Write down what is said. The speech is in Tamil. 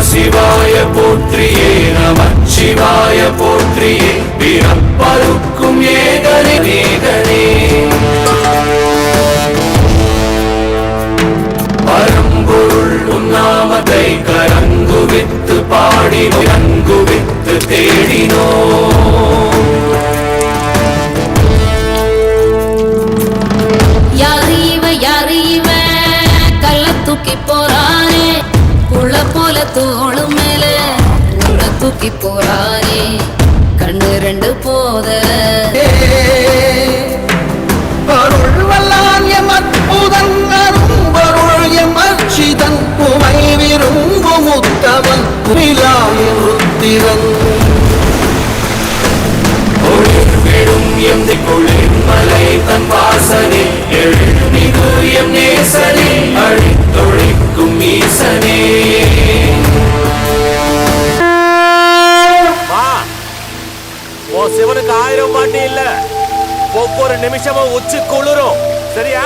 சிவாய போற்றியே நமச்சிவாய போற்றியே பிறப்பருக்கும் ஏகனே ஏகனே பரம்பொருள் உன்னாமத்தை கரங்குவித்து பாடி ரங்குவித்து தேடினோ தூக்கி போறானே புள்ள போல தோளு மேல உள்ள தூக்கி போறானே கண்ணு ரெண்டு போத அருள் வல்லான் எம் அற்புதன் அரும்பொருள் எம் அர்ச்சிதன் உமை விரும்பும் உத்தமன் குமிலாய ருத்திரன் ஒளிர்விடும் எம் குளிர்மலை தன் வாசனே எழுமிகு எம் நேசனே அழித்தொழிக்கும் ஈசனே சிவனுக்கு 1000 பாட்டு இல்ல, ஒவ்வொரு நிமிஷமும் உச்சி குளிரும். சரியா?